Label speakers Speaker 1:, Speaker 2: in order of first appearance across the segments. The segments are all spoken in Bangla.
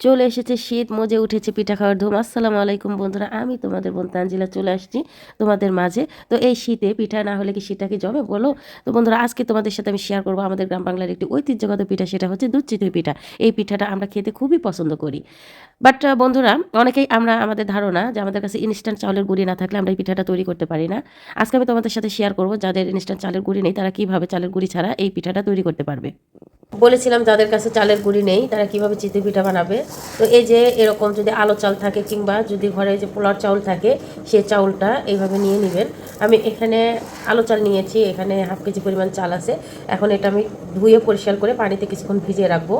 Speaker 1: চলে এসেছে শীত, মজে উঠেছে পিঠা খাওয়ার ধুম। আসসালামু আলাইকুম বন্ধুরা, আমি তোমাদের বোন তানজিলা চলে আসছি তোমাদের মাঝে। তো এই শীতে পিঠা না হলে কি শীতটা কি জমে বলো? তো বন্ধুরা, আজকে তোমাদের সাথে আমি শেয়ার করবো আমাদের গ্রাম বাংলার একটি ঐতিহ্যগত পিঠা, সেটা হচ্ছে দুধ চিতই পিঠা। এই পিঠাটা আমরা খেতে খুবই পছন্দ করি। বাট বন্ধুরা, অনেকেই আমাদের ধারণা যে আমাদের কাছে ইনস্ট্যান্ট চাউলের গুঁড়ি না থাকলে আমরা এই পিঠাটা তৈরি করতে পারি না। আজকে আমি তোমাদের সাথে শেয়ার করবো যাদের ইনস্ট্যান্ট চালের গুঁড়ি নেই তারা কিভাবে চালের গুঁড়ি ছাড়া এই পিঠাটা তৈরি করতে পারবে। বলেছিলাম যাদের কাছে চালের গুঁড়ি নেই তারা কিভাবে চিতই পিঠা বানাবে। তো এই যে এরকম যদি আলো চাল থাকে কিংবা যদি ঘরে যে পোলার চাউল থাকে সেই চাউলটা এইভাবে নিয়ে নেবেন। আমি এখানে আলো চাল নিয়েছি, এখানে হাফ কেজি পরিমাণ চাল আছে। এখন এটা আমি ধুয়ে পরিষ্কার করে পানিতে কিছুক্ষণ ভিজিয়ে রাখবো।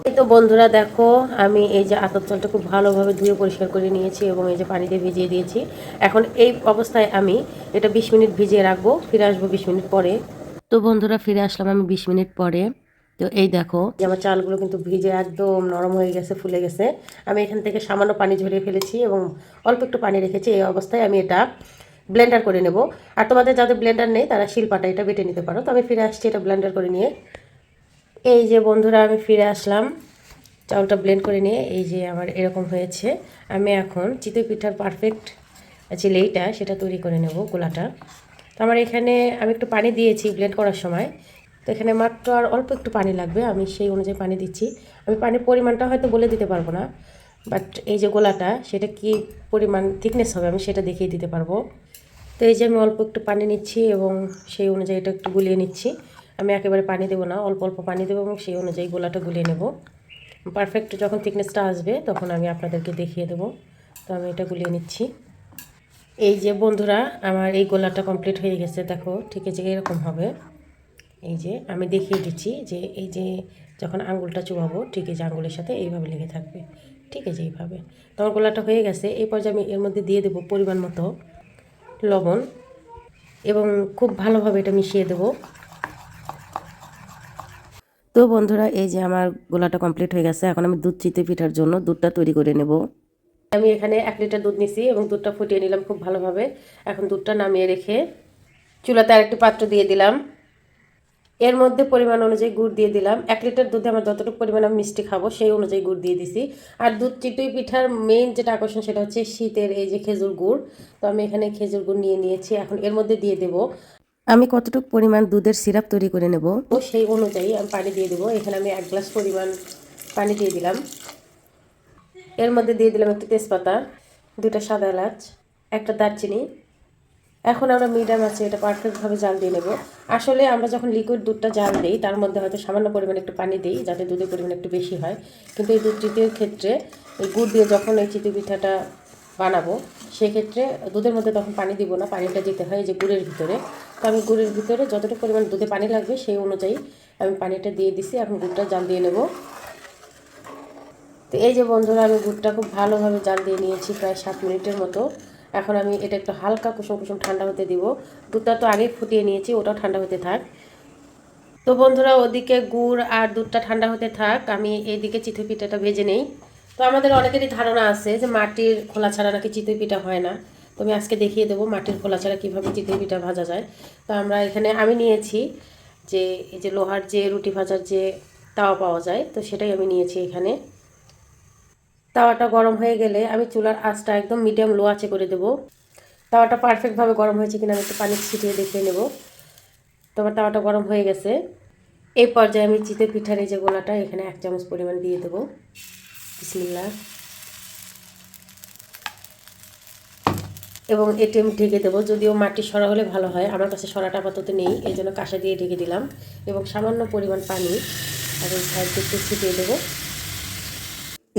Speaker 1: এই তো বন্ধুরা দেখো, আমি এই যে আতপ চালটা খুব ভালোভাবে ধুয়ে পরিষ্কার করে নিয়েছি এবং এই যে পানিতে ভিজিয়ে দিয়েছি। এখন এই অবস্থায় আমি এটা 20 মিনিট ভিজিয়ে রাখবো, ফিরে আসবো 20 মিনিট পরে। তো বন্ধুরা, ফিরে আসলাম আমি 20 মিনিট পরে। তো এই দেখো যে আমার চালগুলো কিন্তু ভিজে একদম নরম হয়ে গেছে, ফুলে গেছে। আমি এখান থেকে সামান্য পানি ঝরিয়ে ফেলেছি এবং অল্প একটু পানি রেখেছি। এই অবস্থায় আমি এটা ব্লেন্ডার করে নেব। আর তোমাদের যাদের ব্লেন্ডার নেই তারা শিলপাটা এটা বেটে নিতে পারো। তো আমি ফিরে আসছি এটা ব্লেন্ডার করে নিয়ে। এই যে বন্ধুরা, আমি ফিরে আসলাম চাউলটা ব্লেন্ড করে নিয়ে। এই যে আমার এরকম হয়েছে। আমি এখন চিতই পিঠার পারফেক্ট যে লেইটা সেটা তৈরি করে নেব, গোলাটা। তো আমার এখানে আমি একটু পানি দিয়েছি ব্লেন্ড করার সময়। তো এখানে মাত্র আর অল্প একটু পানি লাগবে, আমি সেই অনুযায়ী পানি দিচ্ছি। আমি পানির পরিমাণটা হয়তো বলে দিতে পারবো না, বাট এই যে গোলাটা সেটা কি পরিমাণ থিকনেস হবে আমি সেটা দেখিয়ে দিতে পারবো। তো এই যে আমি অল্প একটু পানি নিচ্ছি এবং সেই অনুযায়ী এটা একটু গুলিয়ে নিচ্ছি। আমি একেবারে পানি দেবো না, অল্প অল্প পানি দেবো এবং সেই অনুযায়ী গোলাটা গুলিয়ে নেব। পারফেক্ট যখন থিকনেসটা আসবে তখন আমি আপনাদেরকে দেখিয়ে দেবো। তো আমি এটা গুলিয়ে নিচ্ছি। এই যে বন্ধুরা, আমার এই গোলাটা কমপ্লিট হয়ে গেছে। দেখো ঠিক আছে, এরকম হবে। এই যে আমি দেখিয়ে দিচ্ছি যে এই যে যখন আঙ্গুলটা চুবাবো ঠিক এই যে আঙ্গুলের সাথে এইভাবে লেগে থাকবে, ঠিক আছে এইভাবে। তো আমার গোলাটা হয়ে গেছে। এই পর্যায়ে আমি এর মধ্যে দিয়ে দেবো পরিমাণ মতো লবণ এবং খুব ভালোভাবে এটা মিশিয়ে দেবো। তো বন্ধুরা, এই যে আমার গোলাটা কমপ্লিট হয়ে গেছে। এখন আমি দুধ চিতই পিঠার জন্য দুধটা তৈরি করে নেব। আমি এখানে 1 লিটার দুধ নিছি এবং দুধটা ফুটিয়ে নিলাম খুব ভালোভাবে। এখন দুধটা নামিয়ে রেখে চুলাতে আরেকটি পাত্র দিয়ে দিলাম। এর মধ্যে পরিমাণ অনুযায়ী গুড় দিয়ে দিলাম। 1 লিটার দুধে আমার যতটুকু পরিমাণ আমি মিষ্টি খাবো সেই অনুযায়ী গুড় দিয়ে দিছি। আর দুধ চিতই পিঠার মেইন যেটা আকর্ষণ সেটা হচ্ছে শীতের এই যে খেজুর গুড়। তো আমি এখানে খেজুর গুড় নিয়ে নিয়েছি। এখন এর মধ্যে দিয়ে দেব আমি কতটুকু পরিমাণ দুধের সিরাপ তৈরি করে নেব, তো সেই অনুযায়ী আমি পানি দিয়ে দেবো। এখানে আমি 1 গ্লাস পরিমাণ পানি দিয়ে দিলাম। এর মধ্যে দিয়ে দিলাম একটি তেজপাতা, 2টা সাদা এলাচ, একটা দারচিনি। এখন আমরা মিডিয়াম আছে এটা পারফেক্টভাবে জাল দিয়ে নেব। আসলে আমরা যখন লিকুইড দুধটা জাল দিই তার মধ্যে হয়তো সামান্য পরিমাণে একটু পানি দিই যাতে দুধের পরিমাণ একটু বেশি হয়। কিন্তু এই দুধ চিতইয়ের ক্ষেত্রে এই গুড় দিয়ে যখন এই চিতই পিঠাটা বানাবো সেক্ষেত্রে দুধের মধ্যে তখন পানি দিব না, পানিটা দিতে হয় এই যে গুড়ের ভিতরে। তো আমি গুড়ের ভিতরে যতটুকু পরিমাণ দুধে পানি লাগবে সেই অনুযায়ী আমি পানিটা দিয়ে দিছি। এখন গুড়টা জাল দিয়ে নেব। তো এই যে বন্ধুরা, আমি গুড়টা খুব ভালোভাবে জাল দিয়ে নিয়েছি প্রায় 7 মিনিটের মতো। এখন আমি এটা একটু হালকা কুসুম কুসুম ঠান্ডা হতে দিব। দুধটা তো আগেই ফুটিয়ে নিয়েছি, ওটাও ঠান্ডা হতে থাক। তো বন্ধুরা, ওদিকে গুড় আর দুধটা ঠান্ডা হতে থাক, আমি এইদিকে চিতই পিঠাটা ভেজে নেই। তো আমাদের অনেকেরই ধারণা আছে যে মাটির খোলা ছাড়া নাকি চিতই পিঠা হয় না। তো আমি আজকে দেখিয়ে দেবো মাটির খোলা ছাড়া কীভাবে চিতই পিঠা ভাজা যায়। তো আমি নিয়েছি যে এই যে লোহার যে রুটি ভাজার যে তাওয়া পাওয়া যায়, তো সেটাই আমি নিয়েছি এখানে। তাওয়াটা গরম হয়ে গেলে আমি চুলার আঁচটা একদম মিডিয়াম লো আঁচে করে দেবো। তাওয়াটা পারফেক্টভাবে গরম হয়েছে কিনা আমি একটু পানি ছিটিয়ে দেখিয়ে নেব। তোমার তাওয়াটা গরম হয়ে গেছে। এই পর্যায়ে আমি চিতই পিঠার এই যে গোলাটা এখানে 1 চামচ পরিমাণ দিয়ে দেবো। বিসমিল্লাহ। এবং এটি আমি ঢেকে দেবো। যদিও মাটির সরা হলে ভালো হয়, আমার কাছে সরাটা আপাতত নেই, এই জন্য কাঁসা দিয়ে ঢেকে দিলাম। এবং সামান্য পরিমাণ পানি আর এই সাইড থেকে ছিটিয়ে দেবো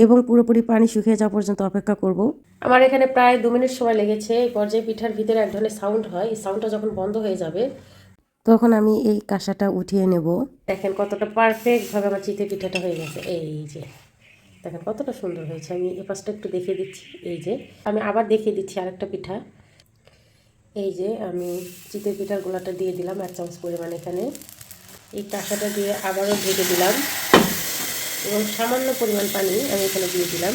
Speaker 1: এবং পুরোপুরি পানি শুকিয়ে যাওয়া পর্যন্ত অপেক্ষা করব। আমার এখানে প্রায় 2 মিনিট সময় লেগেছে। এই পর্যায়ে পিঠার ভিতরে এক ধরনের সাউন্ড হয়, এই সাউন্ডটা যখন বন্ধ হয়ে যাবে তখন আমি এই কাঁসাটা উঠিয়ে নেব। দেখেন কতটা পারফেক্টভাবে আমার চিতই পিঠাটা হয়ে গেছে। এই যে দেখেন কতটা সুন্দর হয়েছে। আমি এই পাশটা একটু দেখিয়ে দিচ্ছি। এই যে আমি আবার দেখিয়ে দিচ্ছি আরেকটা পিঠা। এই যে আমি চিতই পিঠার গোলাটা দিয়ে দিলাম 1 চামচ পরিমাণ এখানে। এই কাঁসাটা দিয়ে আবারও ঢেকে দিলাম এবং সামান্য পরিমাণ পানি আমি এখানে দিয়ে দিলাম।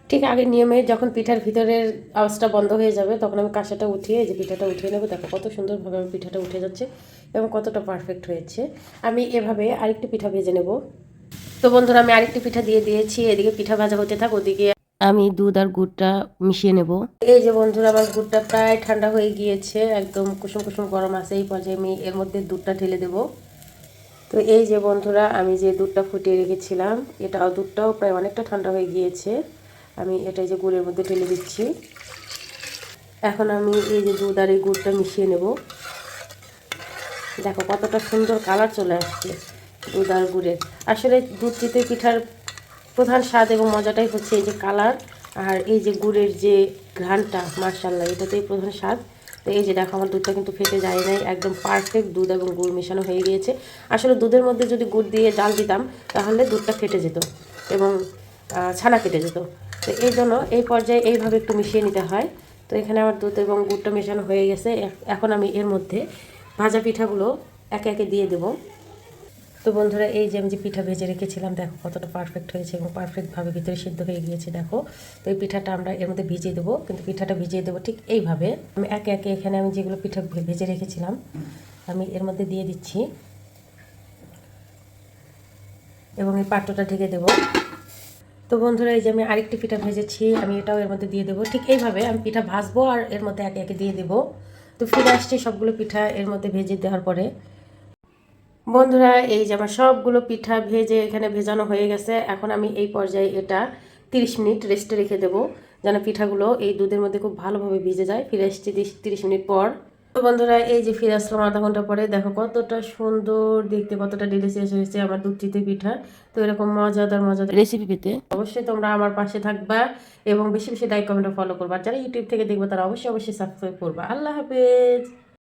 Speaker 1: ঠিক আগের নিয়মে যখন পিঠার ভিতরের আওয়াজটা বন্ধ হয়ে যাবে তখন আমি কাঁসাটা উঠিয়ে এই যে পিঠাটা উঠিয়ে নেব। দেখো কত সুন্দরভাবে আমার পিঠাটা উঠে যাচ্ছে এবং কতটা পারফেক্ট হয়েছে। আমি এভাবে আরেকটি পিঠা ভেজে নেব। তো বন্ধুরা আমি আরেকটি পিঠা দিয়ে দিয়েছি, এদিকে পিঠা ভাজা হতে থাক, ওদিকে আমি দুধ আর গুড়টা মিশিয়ে নেব। এই যে বন্ধুরা আমার গুড়টা প্রায় ঠান্ডা হয়ে গিয়েছে, একদম কুসুম কুসুম গরম আছে। এই পর্যায়ে আমি এর মধ্যে দুধটা ঢেলে দেব। তো এই যে বন্ধুরা আমি যে দুধটা ফুটিয়ে রেখেছিলাম, দুধটাও প্রায় অনেকটা ঠান্ডা হয়ে গিয়েছে। আমি এটাই যে গুড়ের মধ্যে ঢেলে দিচ্ছি। এখন আমি এই যে দুধ আর এই গুড়টা মিশিয়ে নেব। দেখো কতটা সুন্দর কালার চলে আসছে দুধ আর গুড়ের। আসলে দুধ চিতই পিঠার প্রধান স্বাদ এবং মজাটাই হচ্ছে এই যে কালার আর এই যে গুড়ের যে ঘ্রাণটা, মাশাআল্লাহ, এটাতেই প্রধান স্বাদ। তো এই যে দেখো আমার দুধটা কিন্তু ফেটে যায় নাই, একদম পারফেক্ট দুধ এবং গুড় মেশানো হয়ে গিয়েছে। আসলে দুধের মধ্যে যদি গুড় দিয়ে জাল দিতাম তাহলে দুধটা ফেটে যেত এবং ছানা কেটে যেত। তো এই জন্য এই পর্যায়ে এইভাবে একটু মিশিয়ে নিতে হয়। তো এখানে আমার দুধ এবং গুড়টা মেশানো হয়ে গেছে। এখন আমি এর মধ্যে ভাজা পিঠাগুলো একে একে দিয়ে দেবো। তো বন্ধুরা এই যে আমি যে পিঠা ভেজে রেখেছিলাম, দেখো কতটা পারফেক্ট হয়েছে এবং পারফেক্টভাবে ভিতরে সিদ্ধ হয়ে গিয়েছে। দেখো তো এই পিঠাটা আমরা এর মধ্যে ভিজিয়ে দেবো, কিন্তু পিঠাটা ভিজিয়ে দেবো ঠিক এইভাবে। আমি একে একে এখানে আমি যেগুলো পিঠা ভেজে রেখেছিলাম আমি এর মধ্যে দিয়ে দিচ্ছি এবং এই পাত্রটা ঢেকে দেবো। তো বন্ধুরা এই যে আমি আরেকটি পিঠা ভেজেছি, আমি এটাও এর মধ্যে দিয়ে দেবো। ঠিক এইভাবে আমি পিঠা ভাজবো আর এর মধ্যে একে একে দিয়ে দেবো। তো ফিরে আসছি সবগুলো পিঠা এর মধ্যে ভেজে দেওয়ার পরে। বন্ধুরা এই যে আমার সবগুলো পিঠা ভেজে এখানে ভেজানো হয়ে গেছে। এখন আমি এই পর্যায়ে এটা 30 মিনিট রেস্টে রেখে দেবো, যেন পিঠাগুলো এই দুধের মধ্যে খুব ভালোভাবে ভিজে যায়। ফিরে আসছি 30 মিনিট পর। তো বন্ধুরা এই যে ফিরে আসলাম আধা ঘন্টা পরে। দেখো কতটা সুন্দর দেখতে, কতটা ডেলিশিয়াস হয়েছে আমার দুধ চিতই পিঠা। তো এরকম মজাদার মজাদার রেসিপি পেতে অবশ্যই তোমরা আমার পাশে থাকবা এবং বেশি বেশি লাইক কমেন্ট ফলো করবা। যারা ইউটিউব থেকে দেখবে তারা অবশ্যই সাবস্ক্রাইব করবা। আল্লাহ হাফেজ।